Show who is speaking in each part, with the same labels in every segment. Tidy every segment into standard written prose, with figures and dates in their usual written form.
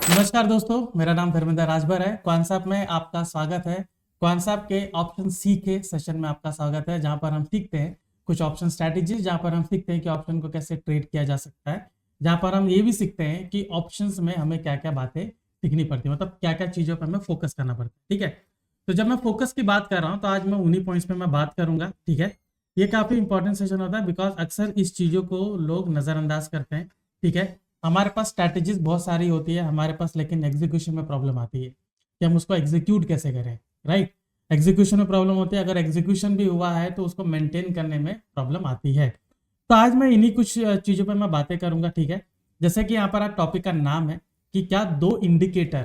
Speaker 1: नमस्कार दोस्तों, मेरा नाम धर्मेंद्र राजभर है। क्वांसाप में आपका स्वागत है। क्वांसाप के ऑप्शन सी के सेशन में आपका स्वागत है, जहां पर हम सीखते हैं कुछ ऑप्शन स्ट्रैटेजीज, जहां पर हम सीखते हैं कि ऑप्शन को कैसे ट्रेड किया जा सकता है, जहां पर हम ये भी सीखते हैं कि ऑप्शंस में हमें क्या क्या बातें सीखनी पड़ती है, मतलब क्या क्या चीज़ों पर हमें फोकस करना पड़ता है। ठीक है, तो जब मैं फोकस की बात कर रहा हूँ तो आज मैं उन्हीं पॉइंट्स पे मैं बात करूंगा। ठीक है, ये काफ़ी इंपॉर्टेंट सेशन होता है बिकॉज अक्सर इस चीज़ों को लोग नज़रअंदाज करते हैं। ठीक है, हमारे पास स्ट्रैटेजीज बहुत सारी होती है हमारे पास, लेकिन एग्जीक्यूशन में प्रॉब्लम आती है कि हम उसको एग्जीक्यूट कैसे करें। राइट, एग्जीक्यूशन में प्रॉब्लम होती है। अगर एग्जीक्यूशन भी हुआ है तो उसको मेंटेन करने में प्रॉब्लम आती है। तो आज मैं इन्हीं कुछ चीज़ों पर मैं बातें करूंगा। ठीक है, जैसे कि यहाँ पर आज टॉपिक का नाम है कि क्या दो इंडिकेटर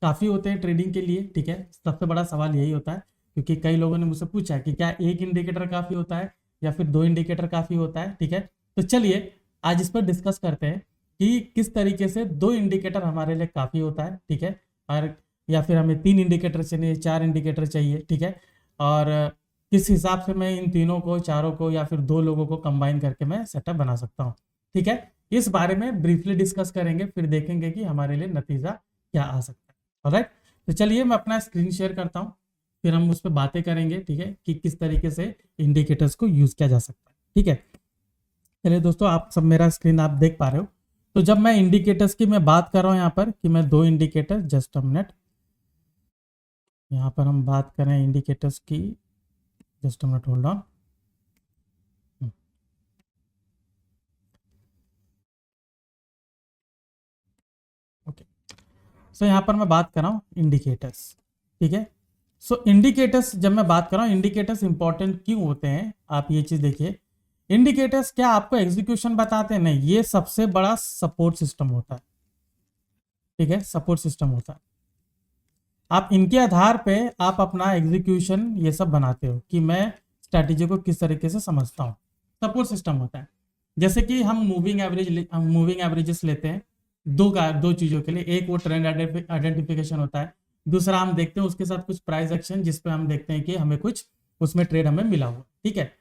Speaker 1: काफ़ी होते हैं ट्रेडिंग के लिए। ठीक है, सबसे बड़ा सवाल यही होता है, क्योंकि कई लोगों ने मुझसे पूछा कि क्या एक इंडिकेटर काफ़ी होता है या फिर दो इंडिकेटर काफ़ी होता है। ठीक है, तो चलिए आज इस पर डिस्कस करते हैं कि किस तरीके से दो इंडिकेटर हमारे लिए काफ़ी होता है। ठीक है, और या फिर हमें तीन इंडिकेटर चाहिए, चार इंडिकेटर चाहिए। ठीक है, और किस हिसाब से मैं इन तीनों को, चारों को या फिर दो लोगों को कंबाइन करके मैं सेटअप बना सकता हूँ। ठीक है, इस बारे में ब्रीफली डिस्कस करेंगे, फिर देखेंगे कि हमारे लिए नतीजा क्या आ सकता है। ऑलराइट, तो चलिए मैं अपना स्क्रीन शेयर करता हूँ, फिर हम उस पर बातें करेंगे। ठीक है, कि किस तरीके से इंडिकेटर्स को यूज किया जा सकता है। ठीक है, चलिए दोस्तों, आप सब मेरा स्क्रीन आप देख पा रहे हो। तो जब मैं इंडिकेटर्स की मैं बात कर रहा हूँ यहाँ पर कि मैं दो इंडिकेटर, जस्ट अ मिनट, यहाँ पर हम बात करें इंडिकेटर्स की, just a minute, hold on. Okay, so यहाँ पर मैं बात कर रहा हूँ इंडिकेटर्स। ठीक है, सो इंडिकेटर्स जब मैं बात कर रहा हूँ, इंडिकेटर्स इंपॉर्टेंट क्यों होते हैं, आप ये चीज देखिए। इंडिकेटर्स क्या आपको एग्जीक्यूशन बताते हैं? नहीं, ये सबसे बड़ा सपोर्ट सिस्टम होता है। ठीक है, सपोर्ट सिस्टम होता है। आप इनके आधार पे आप अपना एग्जीक्यूशन ये सब बनाते हो कि मैं स्ट्रैटेजी को किस तरीके से समझता हूँ। सपोर्ट सिस्टम होता है। जैसे कि हम मूविंग एवरेजेस लेते हैं दो चीज़ों के लिए। एक वो ट्रेंड आइडेंटिफिकेशन होता है, दूसरा हम देखते हैं उसके साथ कुछ प्राइस एक्शन, जिसपे हम देखते हैं कि हमें कुछ उसमें ट्रेड हमें मिला हुआ। ठीक है,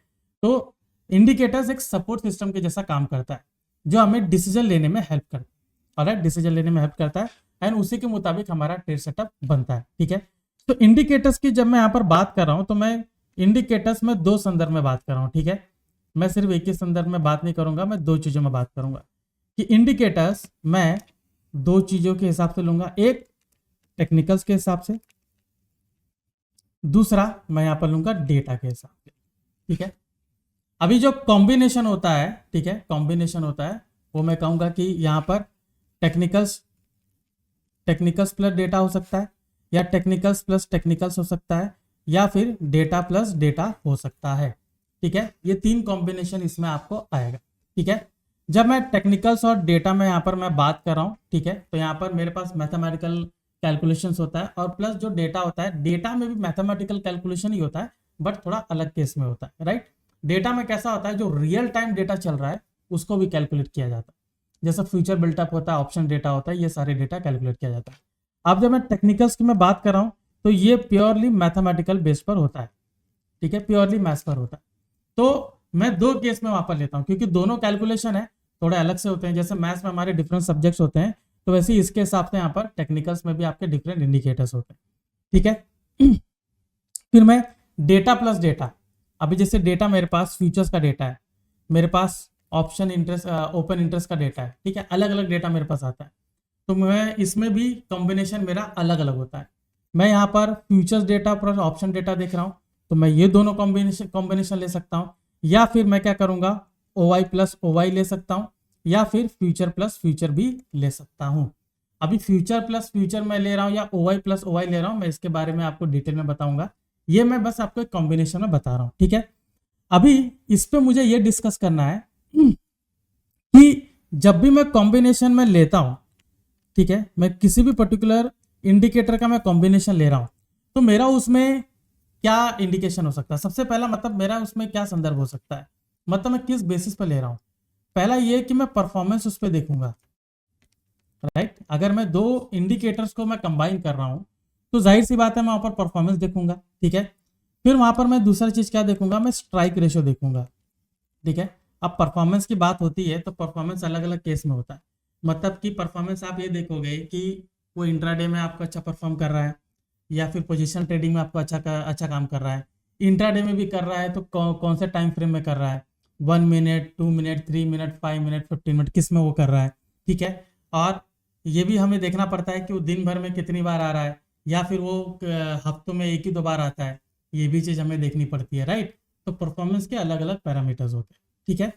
Speaker 1: तो इंडिकेटर्स एक सपोर्ट सिस्टम के जैसा काम करता है, जो हमें डिसीजन लेने में हेल्प करता है। ऑलराइट, डिसीजन लेने में हेल्प करता है एंड उसी के मुताबिक हमारा ट्रेड सेटअप बनता है। ठीक है, तो इंडिकेटर्स की जब मैं यहाँ पर बात कर रहा हूँ तो मैं इंडिकेटर्स में दो संदर्भ में बात कर रहा हूँ। ठीक है, मैं सिर्फ एक ही संदर्भ में बात नहीं करूंगा, मैं दो चीजों में बात करूंगा कि इंडिकेटर्स मैं दो चीजों के हिसाब से लूंगा। एक टेक्निकल्स के हिसाब से, दूसरा मैं यहां पर लूंगा डेटा के हिसाब से। ठीक है, अभी जो कॉम्बिनेशन होता है, ठीक है, कॉम्बिनेशन होता है वो मैं कहूंगा कि यहां पर टेक्निकल्स टेक्निकल्स प्लस डेटा हो सकता है, या टेक्निकल्स प्लस टेक्निकल्स हो सकता है, या फिर डेटा प्लस डेटा हो सकता है। ठीक है, ये तीन कॉम्बिनेशन इसमें आपको आएगा। ठीक है, जब मैं टेक्निकल्स और डेटा में यहाँ पर मैं बात कर रहा हूँ, ठीक है, तो यहाँ पर मेरे पास मैथमेटिकल कैलकुलेशंस होता है, और प्लस जो डेटा होता है, डेटा में भी मैथमेटिकल कैलकुलेशन ही होता है, बट थोड़ा अलग केस में होता है। राइट, डेटा में कैसा होता है, जो रियल टाइम डेटा चल रहा है उसको भी कैलकुलेट किया जाता है। जैसा फ्यूचर बिल्टअप होता है, ऑप्शन डेटा होता है, ये सारे डेटा कैलकुलेट किया जाता है। अब जब मैं टेक्निकल्स की मैं बात कर रहा हूँ तो ये प्योरली मैथमेटिकल बेस पर होता है। ठीक है, प्योरली मैथ्स पर होता है। तो मैं दो केस में वहां पर लेता हूँ, क्योंकि दोनों कैलकुलेशन है थोड़े अलग से होते हैं। जैसे मैथ्स में हमारे डिफरेंट सब्जेक्ट्स होते हैं, तो वैसे ही इसके हिसाब से यहाँ पर टेक्निकल्स में भी आपके डिफरेंट इंडिकेटर्स होते हैं। ठीक है, फिर मैं डेटा प्लस डेटा, अभी जैसे डेटा मेरे पास फ्यूचर्स का डेटा है, मेरे पास ऑप्शन इंटरेस्ट, ओपन इंटरेस्ट का डेटा है। ठीक है, अलग अलग डेटा मेरे पास आता है, तो मैं इसमें भी कॉम्बिनेशन मेरा अलग अलग होता है। मैं यहाँ पर futures data plus option data देख रहा हूँ, तो मैं ये दोनों कॉम्बिनेशन ले सकता हूँ, या फिर मैं क्या करूँगा, O Y plus O Y ले सकता हूँ, या फिर फ्यूचर प्लस फ्यूचर भी ले सकता हूँ। अभी फ्यूचर प्लस फ्यूचर मैं ले रहा हूँ या O Y plus O Y ले रहा हूँ, मैं इसके बारे में आपको डिटेल में बताऊंगा। ये मैं बस आपको एक कॉम्बिनेशन में बता रहा हूँ। ठीक है, अभी इस पे मुझे ये डिस्कस करना है कि जब भी मैं कॉम्बिनेशन में लेता हूं, ठीक है, मैं किसी भी पर्टिकुलर इंडिकेटर का मैं कॉम्बिनेशन ले रहा हूं, तो मेरा उसमें क्या इंडिकेशन हो सकता है। सबसे पहला मतलब मेरा उसमें क्या संदर्भ हो सकता है, मतलब मैं किस बेसिस पर ले रहा हूं। पहला ये कि मैं परफॉर्मेंस उस पर देखूंगा। राइट, अगर मैं दो इंडिकेटर्स को मैं कंबाइन कर रहा हूं तो जाहिर सी बात है मैं वहां पर परफॉर्मेंस देखूंगा। ठीक है, फिर वहां पर मैं दूसरा चीज क्या देखूंगा, मैं स्ट्राइक रेशियो देखूंगा। ठीक है, अब परफॉर्मेंस की बात होती है तो परफॉर्मेंस अलग अलग केस में होता है। मतलब कि परफॉर्मेंस आप ये देखोगे कि वो इंट्राडे में आपको अच्छा परफॉर्म कर रहा है या फिर पोजीशन ट्रेडिंग में आपको अच्छा काम कर रहा है। इंट्राडे में भी कर रहा है तो कौन से टाइम फ्रेम में कर रहा है, 1 minute, 2 minute, 3 minute, 5 minute, 15 minute, किस में वो कर रहा है। ठीक है, और ये भी हमें देखना पड़ता है कि वो दिन भर में कितनी बार आ रहा है या फिर वो हफ्तों में एक ही दो बार आता है, ये भी चीज़ हमें देखनी पड़ती है, राइट। तो परफॉर्मेंस के अलग अलग पैरामीटर्स होते हैं। ठीक है,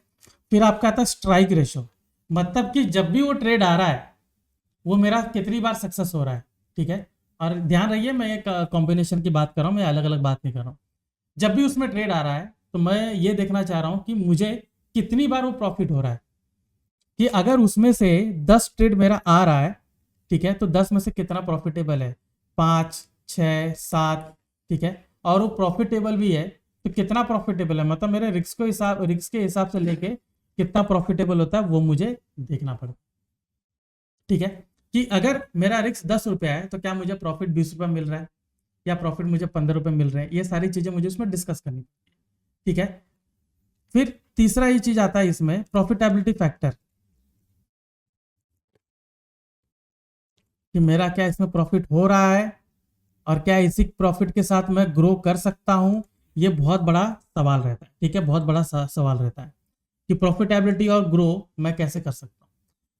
Speaker 1: फिर आपका आता है स्ट्राइक रेशो, मतलब कि जब भी वो ट्रेड आ रहा है वो मेरा कितनी बार सक्सेस हो रहा है। ठीक है, और ध्यान रहिए मैं एक कॉम्बिनेशन की बात कर रहा हूँ, मैं अलग अलग बात नहीं कर रहा हूँ। जब भी उसमें ट्रेड आ रहा है तो मैं ये देखना चाह रहा हूँ कि मुझे कितनी बार वो प्रॉफिट हो रहा है, कि अगर उसमें से 10 ट्रेड मेरा आ रहा है, ठीक है, तो 10 में से कितना प्रॉफिटेबल है, 5, 6, 7। ठीक है, और वो प्रॉफिटेबल भी है तो कितना प्रॉफिटेबल है, मतलब मेरे रिस्क के हिसाब से लेके कितना प्रॉफिटेबल होता है वो मुझे देखना पड़ता है। ठीक है, कि अगर मेरा रिस्क 10 रुपया है तो क्या मुझे प्रॉफिट 20 रुपया मिल रहा है या प्रॉफिट मुझे 15 रुपये मिल रहे हैं, ये सारी चीजें मुझे उसमें डिस्कस करनी। ठीक है, फिर तीसरा ये चीज आता है इसमें प्रॉफिटेबिलिटी फैक्टर, कि मेरा क्या इसमें प्रॉफिट हो रहा है और क्या इसी प्रॉफिट के साथ मैं ग्रो कर सकता हूं, ये बहुत बड़ा सवाल रहता है। ठीक है, बहुत बड़ा सवाल रहता है कि प्रॉफिटेबिलिटी और ग्रो मैं कैसे कर सकता हूं,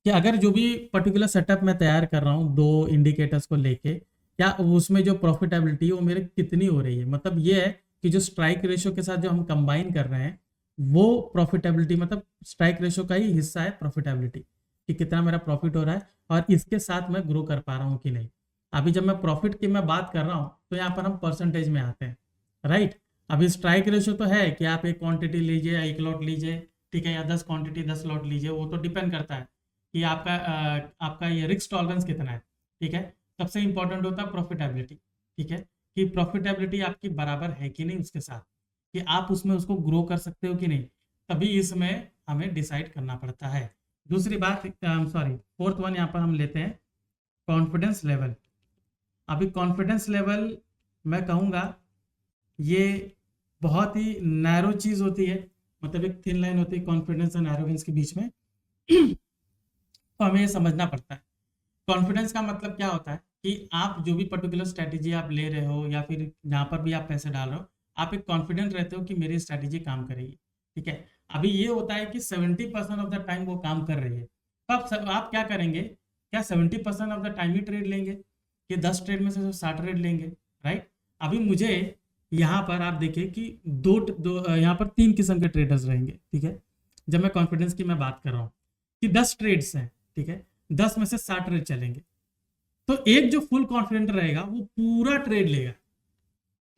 Speaker 1: कि अगर जो भी पर्टिकुलर सेटअप मैं तैयार कर रहा हूं दो इंडिकेटर्स को लेके, क्या उसमें जो प्रॉफिटेबिलिटी है वो मेरे कितनी हो रही है, मतलब ये है कि जो स्ट्राइक रेशो के साथ जो हम कंबाइन कर रहे हैं वो प्रॉफिटेबिलिटी, मतलब स्ट्राइक रेशो का ही हिस्सा है प्रॉफिटेबिलिटी, कि कितना मेरा प्रॉफिट हो रहा है और इसके साथ मैं ग्रो कर पा रहा हूँ कि नहीं। अभी जब मैं प्रॉफिट की मैं बात कर रहा हूँ तो यहाँ पर हम परसेंटेज में आते हैं, राइट। अभी स्ट्राइक रेशो तो है कि आप एक क्वांटिटी लीजिए, एक लॉट लीजिए, ठीक है, या 10 क्वांटिटी 10 लॉट लीजिए, वो तो डिपेंड करता है कि आपका ये रिस्क टॉलरेंस कितना है। ठीक है, सबसे इंपॉर्टेंट होता है प्रॉफिटेबिलिटी। ठीक है, कि प्रॉफिटेबिलिटी आपकी बराबर है कि नहीं उसके साथ, कि आप उसमें उसको ग्रो कर सकते हो कि नहीं, तभी इसमें हमें डिसाइड करना पड़ता है। दूसरी बात, सॉरी, फोर्थ वन यहाँ पर हम लेते हैं कॉन्फिडेंस लेवल। अभी कॉन्फिडेंस लेवल मैं कहूँगा ये बहुत ही नैरो चीज होती है, मतलब एक थिन लाइन होती है कॉन्फिडेंस और एरोगेंस के बीच में। तो हमें ये समझना पड़ता है कॉन्फिडेंस का मतलब क्या होता है, कि आप जो भी पर्टिकुलर स्ट्रैटेजी आप ले रहे हो या फिर जहाँ पर भी आप पैसे डाल रहे हो, आप एक कॉन्फिडेंट रहते हो कि मेरी स्ट्रैटेजी काम करेगी। ठीक है, अभी ये होता है कि 70% ऑफ द टाइम वो काम कर रही है, तो आप क्या करेंगे, क्या 70% of the time he trade लेंगे कि 10 ट्रेड में से 60 ट्रेड लेंगे, राइट। अभी मुझे यहाँ पर आप देखिए कि यहाँ पर 3 किस्म के ट्रेडर्स रहेंगे। ठीक है, जब मैं कॉन्फिडेंस की मैं बात कर रहा हूँ कि 10 ट्रेड्स हैं, ठीक है, 10 में से 60 ट्रेड चलेंगे, तो एक जो फुल कॉन्फिडेंट रहेगा वो पूरा ट्रेड लेगा।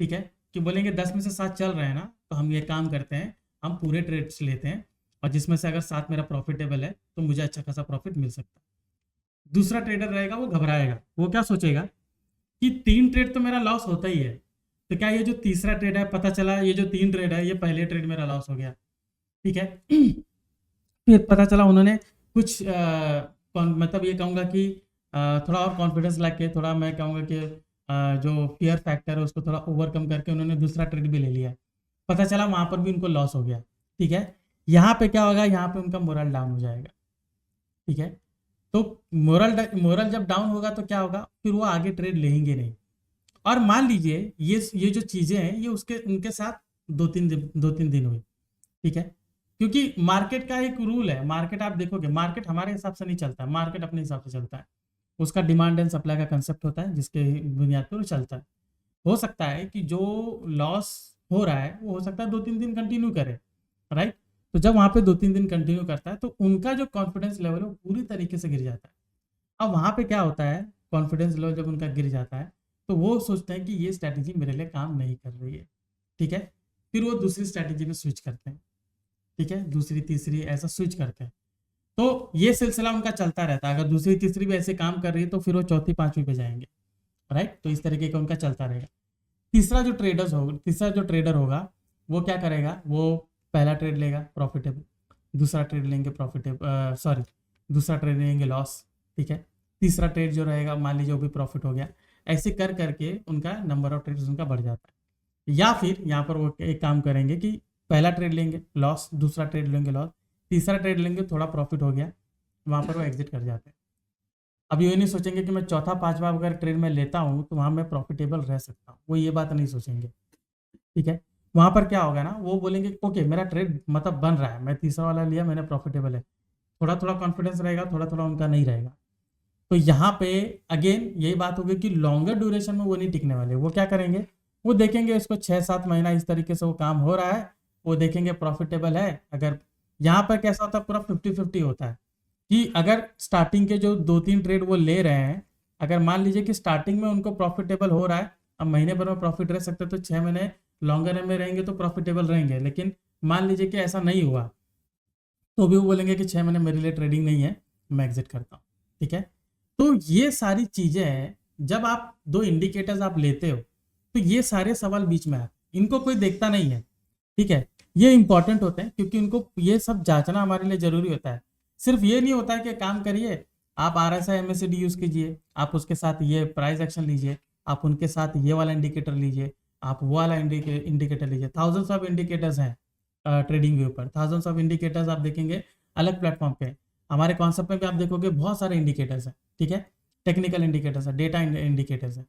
Speaker 1: ठीक है, कि बोलेंगे 10 में से 7 चल रहे हैं ना, तो हम ये काम करते हैं, हम पूरे ट्रेड्स लेते हैं और जिसमें से अगर 7 मेरा प्रॉफिटेबल है तो मुझे अच्छा खासा प्रॉफिट मिल सकता है। दूसरा ट्रेडर रहेगा वो घबराएगा, वो क्या सोचेगा कि 3 ट्रेड तो मेरा लॉस होता ही है, तो क्या ये जो तीसरा ट्रेड है, पता चला ये जो 3 ट्रेड है ये पहले ट्रेड मेरा लॉस हो गया। ठीक है, फिर पता चला उन्होंने कुछ मतलब ये कहूँगा कि थोड़ा और कॉन्फिडेंस ला के, थोड़ा मैं कहूँगा कि जो फियर फैक्टर है उसको थोड़ा ओवरकम करके उन्होंने दूसरा ट्रेड भी ले लिया, पता चला वहाँ पर भी उनको लॉस हो गया। ठीक है, यहाँ पे क्या होगा, यहाँ पे उनका मोरल डाउन हो जाएगा। ठीक है, तो मोरल जब डाउन होगा तो क्या होगा, फिर वो आगे ट्रेड लेंगे नहीं। और मान लीजिए ये जो चीज़ें हैं ये उसके उनके साथ 2-3 दिन हुई। ठीक है, क्योंकि मार्केट का एक रूल है, मार्केट आप देखोगे, मार्केट हमारे हिसाब से नहीं चलता है, मार्केट अपने हिसाब से चलता है, उसका डिमांड एंड सप्लाई का कंसेप्ट होता है जिसके बुनियाद पर वो चलता है। हो सकता है कि जो लॉस हो रहा है वो हो सकता है 2-3 दिन कंटिन्यू करे, राइट। तो जब वहां पे 2-3 दिन कंटिन्यू करता है तो उनका जो कॉन्फिडेंस लेवल है वो पूरी तरीके से गिर जाता है। अब वहां पे क्या होता है, कॉन्फिडेंस लेवल जब उनका गिर जाता है तो वो सोचते हैं कि ये स्ट्रैटेजी मेरे लिए काम नहीं कर रही है। ठीक है, फिर वो दूसरी स्ट्रैटेजी में स्विच करते हैं। ठीक है, दूसरी तीसरी ऐसा स्विच करते हैं, तो ये सिलसिला उनका चलता रहता है। अगर दूसरी तीसरी भी ऐसे काम कर रही है तो फिर वो चौथी पांचवी पे जाएंगे, राइट। तो इस तरीके का उनका चलता रहेगा। तीसरा जो ट्रेडर होगा वो क्या करेगा, वो पहला ट्रेड लेगा प्रॉफिटेबल, दूसरा ट्रेड लेंगे प्रॉफिटेबल, सॉरी, दूसरा ट्रेड लेंगे लॉस। ठीक है, तीसरा ट्रेड जो रहेगा मान लीजिए वो भी प्रॉफिट हो गया, ऐसे कर करके उनका नंबर ऑफ ट्रेड्स उनका बढ़ जाता है। या फिर यहाँ पर वो एक काम करेंगे कि पहला ट्रेड लेंगे लॉस, दूसरा ट्रेड लेंगे लॉस, तीसरा ट्रेड लेंगे थोड़ा प्रॉफिट हो गया, वहाँ पर वो एग्जिट कर जाते हैं। अब ये नहीं सोचेंगे कि मैं चौथा पांचवा अगर ट्रेड में लेता हूँ तो वहाँ मैं प्रॉफिटेबल रह सकता हूँ, वो ये बात नहीं सोचेंगे। ठीक है, वहाँ पर क्या होगा ना, वो बोलेंगे ओके मेरा ट्रेड मतलब बन रहा है, मैं तीसरा वाला लिया, मैंने प्रॉफिटेबल है, थोड़ा थोड़ा कॉन्फिडेंस रहेगा, थोड़ा थोड़ा उनका नहीं रहेगा। तो यहाँ पे अगेन यही बात होगी कि लॉन्गर ड्यूरेशन में वो नहीं टिकने वाले। वो क्या करेंगे, वो देखेंगे इसको 6-7 महीना इस तरीके से वो काम हो रहा है, वो देखेंगे प्रॉफिटेबल है। अगर यहाँ पर कैसा होता है, पूरा 50-50 होता है कि अगर स्टार्टिंग के जो 2-3 ट्रेड वो ले रहे हैं, अगर मान लीजिए कि स्टार्टिंग में उनको प्रॉफिटेबल हो रहा है, अब महीने भर में प्रॉफिट रह सकते हैं तो 6 महीने लॉन्गर रन में रहेंगे तो प्रॉफिटेबल रहेंगे। लेकिन मान लीजिए कि ऐसा नहीं हुआ तो भी वो बोलेंगे कि 6 महीने मेरे लिए ट्रेडिंग नहीं है, मैं एग्जिट करता हूँ। ठीक है, तो ये सारी चीजें हैं, जब आप दो इंडिकेटर्स आप लेते हो तो ये सारे सवाल बीच में आते, इनको कोई देखता नहीं है। ठीक है, ये इंपॉर्टेंट होते हैं क्योंकि उनको ये सब जांचना हमारे लिए जरूरी होता है। सिर्फ ये नहीं होता है कि काम करिए आप RSI MACD यूज कीजिए, आप उसके साथ ये प्राइस एक्शन लीजिए, आप उनके साथ ये वाला इंडिकेटर लीजिए, आप वो वाला इंडिकेटर लीजिए। थाउजेंड्स ऑफ इंडिकेटर्स हैं ट्रेडिंग व्यू पर, थाउजेंड्स ऑफ इंडिकेटर्स आप देखेंगे अलग प्लेटफॉर्म पे। हमारे कॉन्सेप्ट में भी आप देखोगे बहुत सारे इंडिकेटर्स हैं। ठीक है, टेक्निकल इंडिकेटर्स है, डेटा इंडिकेटर्स है।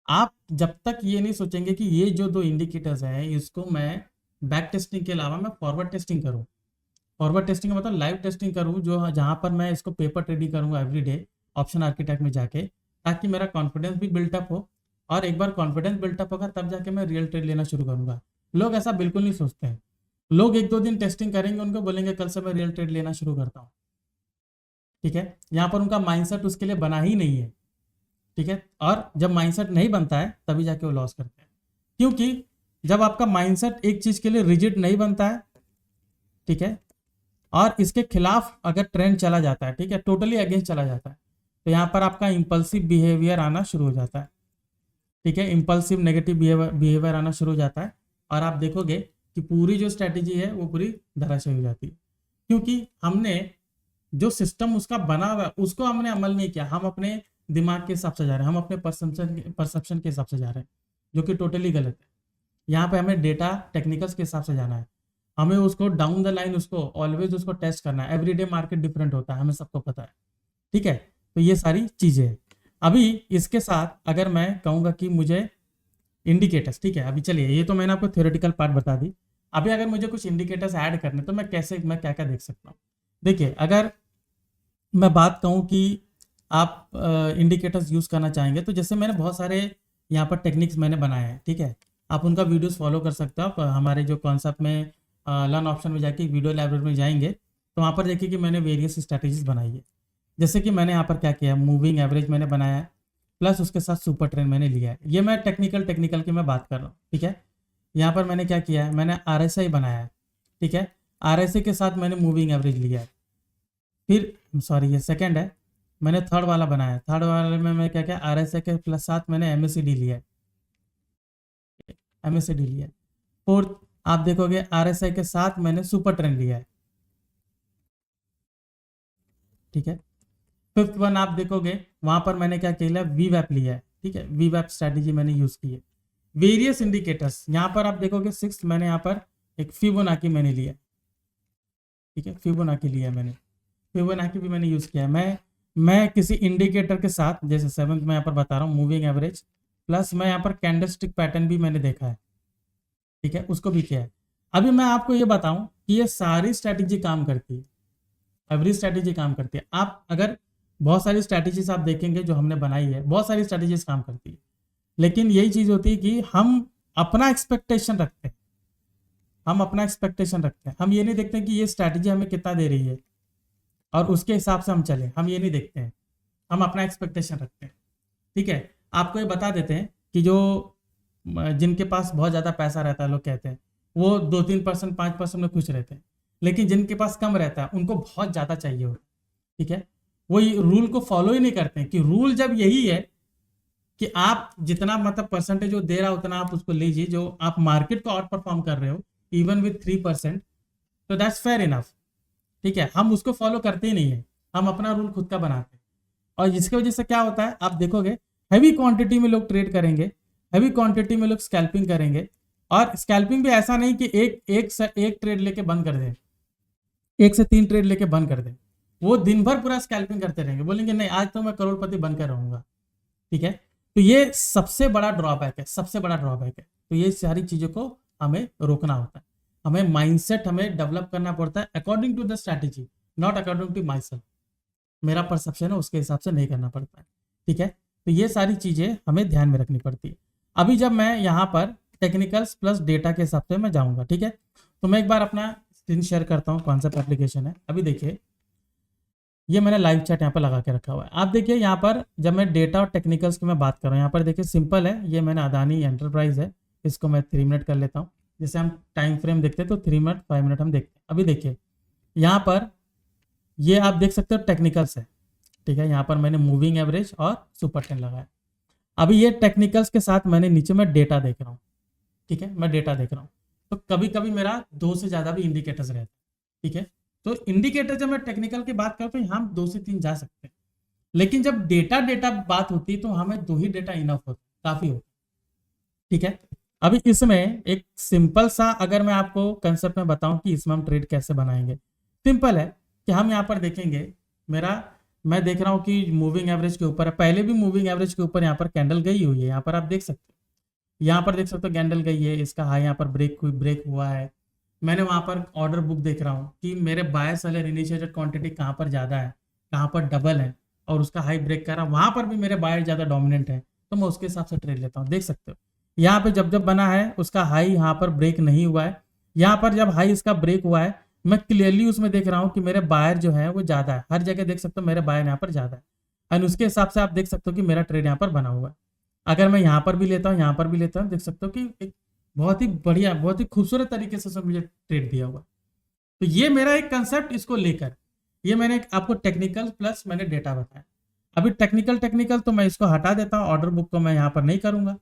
Speaker 1: आप जब तक ये नहीं सोचेंगे कि ये जो दो इंडिकेटर्स हैं इसको मैं बैक टेस्टिंग के अलावा मैं फॉरवर्ड टेस्टिंग करूं, फॉरवर्ड टेस्टिंग मतलब लाइव टेस्टिंग करूं, जो जहां पर मैं इसको पेपर ट्रेडिंग करूंगा एवरी डे ऑप्शन आर्किटेक्ट में जाके, ताकि मेरा कॉन्फिडेंस भी बिल्टअप हो। और एक बार कॉन्फिडेंस बिल्टअप होगा तब जाके मैं रियल ट्रेड लेना शुरू करूंगा। लोग ऐसा बिल्कुल नहीं सोचते हैं। लोग 1-2 दिन टेस्टिंग करेंगे, उनको बोलेंगे कल से मैं रियल ट्रेड लेना शुरू करता हूँ। ठीक है, यहाँ पर उनका माइंडसेट उसके लिए बना ही नहीं है। ठीक है, और जब माइंडसेट नहीं बनता है तभी जाके वो लॉस करते हैं, क्योंकि जब आपका माइंडसेट एक चीज के लिए रिजिड नहीं बनता है, ठीक है, और इसके खिलाफ अगर ट्रेंड चला जाता है, ठीक है, टोटली अगेंस्ट चला जाता है, तो यहाँ पर आपका इंपल्सिव बिहेवियर आना शुरू हो जाता है। ठीक है, इंपल्सिव नेगेटिव बिहेवियर आना शुरू हो जाता है, और आप देखोगे कि पूरी जो स्ट्रैटेजी है वो पूरी धराशायी हो जाती है, क्योंकि हमने जो सिस्टम उसका बना हुआ है उसको हमने अमल नहीं किया। हम अपने दिमाग के हिसाब से जा रहे हैं, हम अपने परसेप्शन के हिसाब से जा रहे हैं, जो कि टोटली गलत है। यहाँ पे हमें डेटा टेक्निकल्स के हिसाब से जाना है, हमें उसको डाउन द लाइन उसको ऑलवेज उसको टेस्ट करना है। एवरीडे मार्केट डिफरेंट होता है, हमें सबको पता है। ठीक है, तो ये सारी चीजें हैं। अभी इसके साथ अगर मैं कहूँगा कि मुझे इंडिकेटर्स, ठीक है, अभी चलिए ये तो मैंने आपको थ्योरेटिकल पार्ट बता दी। अभी अगर मुझे कुछ इंडिकेटर्स ऐड करने तो मैं क्या क्या देख सकता हूँ। देखिए, अगर मैं बात कहूँ कि आप इंडिकेटर्स यूज़ करना चाहेंगे तो जैसे मैंने बहुत सारे यहाँ पर टेक्निक्स मैंने बनाए हैं। ठीक है, आप उनका वीडियोस फॉलो कर सकते हो। आप हमारे जो कॉन्सेप्ट में लर्न ऑप्शन में जाके वीडियो लाइब्रेरी में जाएंगे तो वहाँ पर देखिए कि मैंने वेरियस स्ट्रैटेजीज बनाई है। जैसे कि मैंने यहाँ पर क्या किया, मूविंग एवरेज मैंने बनाया है, प्लस उसके साथ सुपर ट्रेंड मैंने लिया है। ये मैं टेक्निकल की मैं बात कर रहा हूँ। ठीक है, यहाँ पर मैंने क्या किया है, मैंने RSI बनाया है। ठीक है, RSI के साथ मैंने मूविंग एवरेज लिया है। फिर सॉरी ये सेकंड है, मैंने थर्ड वाला बनाया है। थर्ड वाले में मैं क्या क्या RSI के प्लस साथ मैंने MACD लिया है, MACD लिया है। फोर्थ आप देखोगे RSI के साथ मैंने सुपर ट्रेंड लिया है। ठीक है, फिफ्थ वन आप देखोगे वहां पर मैंने क्या किया, VWAP लिया है। ठीक है, VWAP स्ट्रैटेजी मैंने यूज की है। वेरियस इंडिकेटर्स यहाँ पर आप देखोगे सिक्स मैंने यहाँ पर एक फिबोनाची मैंने लिया। ठीक है, फिबोनाची लिया मैंने, फिबोनाची भी मैंने यूज किया है। मैं किसी इंडिकेटर के साथ, जैसे सेवंथ में यहाँ पर बता रहा हूँ मूविंग एवरेज, प्लस मैं यहाँ पर कैंडलस्टिक पैटर्न भी मैंने देखा है। ठीक है, उसको भी किया है। अभी मैं आपको ये बताऊं कि ये सारी स्ट्रैटेजी काम करती है, एवरी स्ट्रैटेजी काम करती है। आप अगर बहुत सारी स्ट्रैटेजीज आप देखेंगे जो हमने बनाई है, बहुत सारी स्ट्रैटेजीज काम करती है, लेकिन यही चीज होती है कि हम अपना एक्सपेक्टेशन रखते हैं, हम अपना एक्सपेक्टेशन रखते हैं। हम ये नहीं देखते कि ये स्ट्रैटेजी हमें कितना दे रही है और उसके हिसाब से हम चले, हम ये नहीं देखते हैं, हम अपना एक्सपेक्टेशन रखते हैं। ठीक है, आपको ये बता देते हैं कि जो जिनके पास बहुत ज़्यादा पैसा रहता है, लोग कहते हैं वो 2-3% 5% में खुश रहते हैं, लेकिन जिनके पास कम रहता है उनको बहुत ज़्यादा चाहिए होता है। ठीक है, वो रूल को फॉलो ही नहीं करते हैं, कि रूल जब यही है कि आप जितना मतलब परसेंटेज जो दे रहा उतना आप उसको लीजिए, जो आप मार्केट को आउट परफॉर्म कर रहे हो इवन विथ 3%, तो दैट्स फेयर इनफ। ठीक है, हम उसको फॉलो करते ही नहीं है, हम अपना रूल खुद का बनाते हैं। और जिसकी वजह से क्या होता है, आप देखोगे हैवी क्वांटिटी में लोग ट्रेड करेंगे, हैवी क्वांटिटी में लोग स्कैल्पिंग करेंगे, और स्कैल्पिंग भी ऐसा नहीं कि एक ट्रेड लेके बंद कर दें, 1 से 3 ट्रेड लेके बंद कर दें। वो दिन भर पूरा स्कैल्पिंग करते रहेंगे, बोलेंगे नहीं आज तो मैं करोड़पति बनकर रहूंगा। ठीक है, तो ये सबसे बड़ा ड्रॉबैक है, सबसे बड़ा ड्रॉबैक है। तो ये सारी चीजों को हमें रोकना होता है, हमें माइंडसेट हमें डेवलप करना पड़ता है according to the strategy, not according to myself. मेरा परसेप्शन है उसके हिसाब से नहीं करना पड़ता है। ठीक है, तो ये सारी चीजें हमें ध्यान में रखनी पड़ती है। अभी जब मैं यहाँ पर टेक्निकल्स प्लस डेटा के हिसाब से मैं जाऊंगा, ठीक है, तो मैं एक बार अपना स्क्रीन शेयर करता हूँ, कौन सा एप्लीकेशन है। अभी देखिए ये मैंने लाइव चैट यहाँ पर लगा के रखा हुआ है। आप देखिए यहाँ पर जब मैं डेटा और टेक्निकल्स की मैं बात कर रहा हूँ, यहाँ पर देखिए सिंपल है, ये मैंने अदानी एंटरप्राइज है, इसको मैं 3 मिनट कर लेता हूँ। जैसे हम टाइम फ्रेम देखते हैं तो 3 मिनट 5 मिनट हम देखते हैं। अभी देखिए यहाँ पर ये आप देख सकते हो टेक्निकल्स है। ठीक है, यहाँ पर मैंने मूविंग एवरेज और सुपर 10 लगाया। अभी ये टेक्निकल्स के साथ मैंने नीचे में डेटा देख रहा हूँ। ठीक है, मैं डेटा देख रहा हूँ, तो कभी कभी मेरा 2 से ज़्यादा भी इंडिकेटर्स रहते हैं। ठीक है, तो इंडिकेटर जब मैं टेक्निकल की बात करता हूँ हम 2 से 3 जा सकते हैं, लेकिन जब डेटा डेटा बात होती है तो हमें 2 ही डेटा इनफ होता है, काफ़ी होता है। ठीक है, अभी इसमें एक सिंपल सा अगर मैं आपको कंसेप्ट में बताऊं कि इसमें हम ट्रेड कैसे बनाएंगे, सिंपल है कि हम यहाँ पर देखेंगे मेरा, मैं देख रहा हूँ कि मूविंग एवरेज के ऊपर है, पहले भी मूविंग एवरेज के ऊपर यहाँ पर कैंडल गई हुई है, यहाँ पर आप देख सकते हो, यहाँ पर देख सकते हो कैंडल गई है, इसका हाई यहाँ पर ब्रेक हुआ है। मैंने वहां पर ऑर्डर बुक देख रहा हूँ कि मेरे बाय सेलर इनिशिएटेड क्वांटिटी कहाँ पर ज़्यादा है, कहाँ पर डबल है, और उसका हाई ब्रेक कर रहा हूँ, वहां पर भी मेरे बायर ज़्यादा डोमिनेंट है, तो मैं उसके हिसाब से ट्रेड लेता हूँ। देख सकते हो यहाँ पे जब जब बना है उसका हाई यहाँ पर ब्रेक नहीं हुआ है, यहाँ पर जब हाई इसका ब्रेक हुआ है मैं क्लियरली उसमें देख रहा हूँ कि मेरे बायर जो है वो ज़्यादा है, हर जगह देख सकते हो मेरे बायर यहाँ पर ज़्यादा है, एंड उसके हिसाब से आप देख सकते हो कि मेरा ट्रेड यहाँ पर बना हुआ है। अगर मैं यहाँ पर भी लेता हूँ, यहाँ पर भी लेता हूँ, देख सकते हो कि एक बहुत ही बढ़िया बहुत ही खूबसूरत तरीके से सब मुझे ट्रेड दिया हुआ। तो ये मेरा एक कंसेप्ट, इसको लेकर ये मैंने आपको टेक्निकल प्लस मैंने डेटा बताया। अभी टेक्निकल टेक्निकल तो मैं इसको हटा देता हूँ, ऑर्डर बुक को मैं यहाँ पर नहीं करूंगा।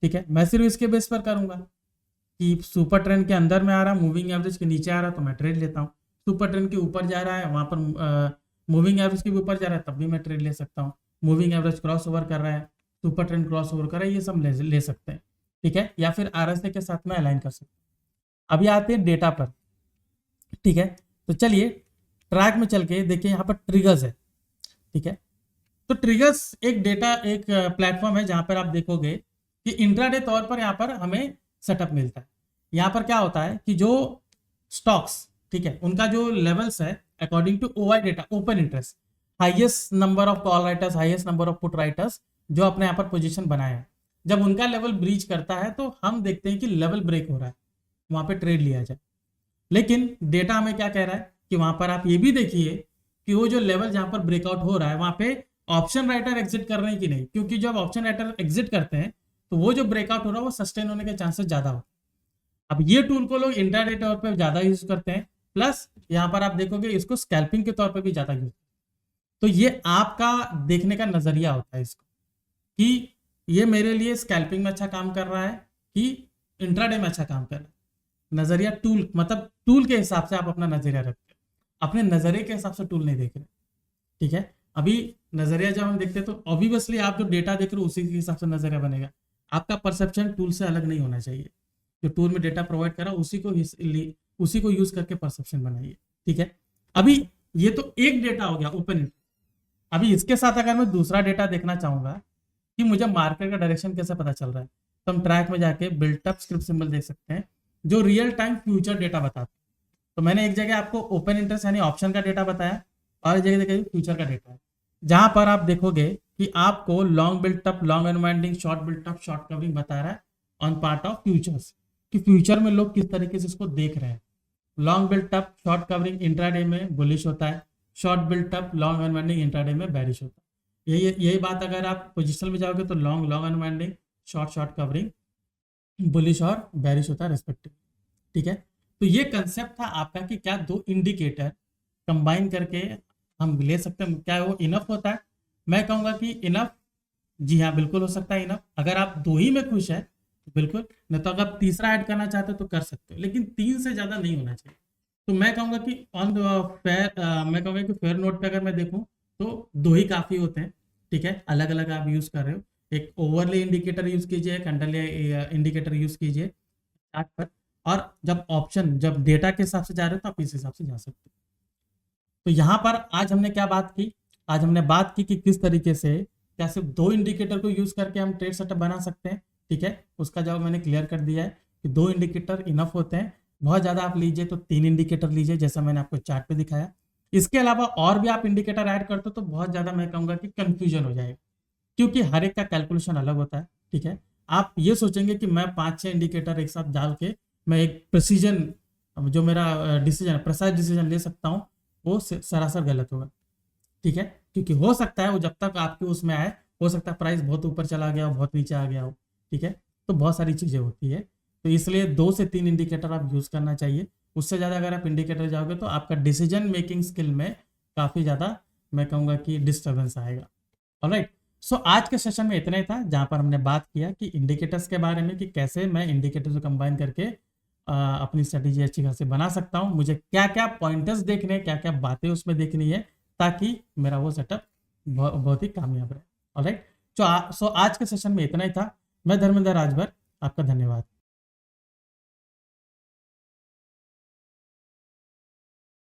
Speaker 1: ठीक है, मैं सिर्फ इसके बेस पर करूंगा कि सुपर ट्रेंड के अंदर में आ रहा, मूविंग एवरेज के नीचे आ रहा तो मैं ट्रेड लेता हूँ, सुपर ट्रेंड के ऊपर जा रहा है वहां पर मूविंग एवरेज के ऊपर जा रहा है तब भी मैं ट्रेड ले सकता हूँ, मूविंग एवरेज क्रॉस ओवर कर रहा है, सुपर ट्रेंड क्रॉस ओवर कर रहा है, ये सब ले सकते हैं। ठीक है, या फिर आरएसए के साथ में अलाइन कर सकते हैं। अभी आते हैं डेटा पर। ठीक है, तो चलिए ट्रैक में चल के देखिए, यहाँ पर ट्रिगर्स है। ठीक है, तो ट्रिगर्स एक डेटा एक प्लेटफॉर्म है जहां पर आप देखोगे कि इंट्राडे तौर पर यहाँ पर हमें सेटअप मिलता है। यहाँ पर क्या होता है कि जो स्टॉक्स, ठीक है, उनका जो लेवल्स है according to OI data, open interest, highest number of call writers, highest number of put writers जो अपने यहाँ पर पोजीशन बनाए हैं, जब उनका लेवल ब्रीच करता है तो हम देखते हैं कि लेवल ब्रेक हो रहा है, वहां पे ट्रेड लिया जाए। लेकिन डेटा हमें क्या कह रहा है कि वहां पर आप ये भी देखिए कि वो जो लेवल जहां पर ब्रेकआउट हो रहा है वहां पे ऑप्शन राइटर एग्जिट कर रहे हैं कि नहीं, क्योंकि जब ऑप्शन राइटर एग्जिट करते हैं तो वो जो ब्रेकआउट हो रहा है वो सस्टेन होने के चांसेस ज्यादा होते हैं। अब ये टूल को लोग इंट्राडे तौर पर ज्यादा यूज करते हैं, प्लस यहाँ पर आप देखोगे इसको स्कैल्पिंग के तौर पर भी ज्यादा यूज। तो ये आपका देखने का नजरिया होता है इसको कि ये मेरे लिए स्कैल्पिंग में अच्छा काम कर रहा है कि इंट्राडे में अच्छा काम कर रहा है। नजरिया टूल मतलब टूल के हिसाब से आप अपना नजरिया रखते हैं, अपने नजरिए के हिसाब से टूल नहीं देख रहे। ठीक है, अभी नजरिया जब हम देखते हैं तो ऑब्वियसली आप जो डेटा देख रहे हो उसी के हिसाब से नजरिया बनेगा, आपका परसेप्शन टूल से अलग नहीं होना चाहिए। जो टूल में डेटा प्रोवाइड करा उसी को यूज करके परसेप्शन बनाइए। ठीक है, अभी ये तो एक डेटा हो गया ओपन इंटरेस्ट। अभी इसके साथ अगर मैं दूसरा डेटा देखना चाहूंगा कि मुझे मार्केट का डायरेक्शन कैसे पता चल रहा है, तो हम ट्रैक में जाके बिल्टअप स्क्रिप्ट सिंबल देख सकते हैं जो रियल टाइम फ्यूचर डेटा बताता है। तो मैंने एक जगह आपको ओपन इंटरेस्ट यानी ऑप्शन का डेटा बताया और एक जगह देखिए फ्यूचर का डेटा है, जहां पर आप देखोगे कि आपको long built up, long unwinding, short built up, short covering बता रहा है ऑन पार्ट ऑफ फ्यूचर्स कि फ्यूचर में लोग किस तरीके से इसको देख रहे हैं। Long built up, short covering intraday में बुलिश होता है, short built up, long unwinding intraday में बैरिश होता है। यही बात अगर आप पोजिशन में जाओगे तो long unwinding, short covering, bullish और बैरिश होता है रेस्पेक्टिव। ठीक है, तो ये कंसेप्ट था आपका कि क्या दो इंडिकेटर कंबाइन करके हम ले सकते हैं, क्या वो इनफ होता है? मैं कहूंगा कि इनफ, जी हाँ बिल्कुल हो सकता है इनफ। अगर आप 2 ही में खुश है तो बिल्कुल, नहीं तो अगर आप तीसरा ऐड करना चाहते हो तो कर सकते हो, लेकिन 3 से ज्यादा नहीं होना चाहिए। तो मैं कहूंगा कि ऑन फेयर, मैं कहूंगा कि फेयर नोट पे अगर मैं देखूं तो 2 ही काफी होते हैं। ठीक है, अलग अलग आप यूज कर रहे हो, एक ओवरले इंडिकेटर यूज कीजिए, एक अंडरले इंडिकेटर यूज कीजिए चार्ट पर, और जब डेटा के हिसाब से जा रहे हो तो आप इस हिसाब से जा सकते हो। तो यहाँ पर आज हमने क्या बात की, आज हमने बात की कि किस तरीके से क्या सिर्फ 2 इंडिकेटर को यूज करके हम ट्रेड सेटअप बना सकते हैं। ठीक है, उसका जवाब मैंने क्लियर कर दिया है कि 2 इंडिकेटर इनफ होते हैं। बहुत ज्यादा आप लीजिए तो 3 इंडिकेटर लीजिए, जैसा मैंने आपको चार्ट पे दिखाया। इसके अलावा और भी आप इंडिकेटर ऐड करते हो तो बहुत ज्यादा मैं कहूंगा कि कंफ्यूजन हो जाएगा, क्योंकि हर एक का कैलकुलेशन अलग होता है। ठीक है, आप ये सोचेंगे कि मैं 5-6 इंडिकेटर एक साथ डाल के मैं एक प्रेसिजन, जो मेरा डिसीजन प्रेसाइज डिसीजन ले सकता हूँ, वो सरासर गलत होगा। ठीक है, क्योंकि हो सकता है वो जब तक आपके उसमें आए, हो सकता है प्राइस बहुत ऊपर चला गया हो, बहुत नीचे आ गया हो। ठीक है, तो बहुत सारी चीजें होती है, तो इसलिए 2 से 3 इंडिकेटर आप यूज करना चाहिए। उससे ज्यादा अगर आप इंडिकेटर जाओगे तो आपका डिसीजन मेकिंग स्किल में काफी ज्यादा मैं कहूंगा कि डिस्टर्बेंस आएगा। ऑलराइट, सो आज के सेशन में इतना ही था, जहां पर हमने बात किया कि इंडिकेटर्स के बारे में, कि कैसे मैं इंडिकेटर्स को कंबाइन करके अपनी स्ट्रेटेजी अच्छी खासी बना सकता हूं, मुझे क्या क्या पॉइंटर्स देखने, क्या क्या बातें उसमें देखनी है, ताकि मेरा वो सेटअप बहुत ही कामयाब रहे। ऑलराइट, सो आज के सेशन में इतना ही था। मैं धर्मेंद्र राजभर, आपका धन्यवाद।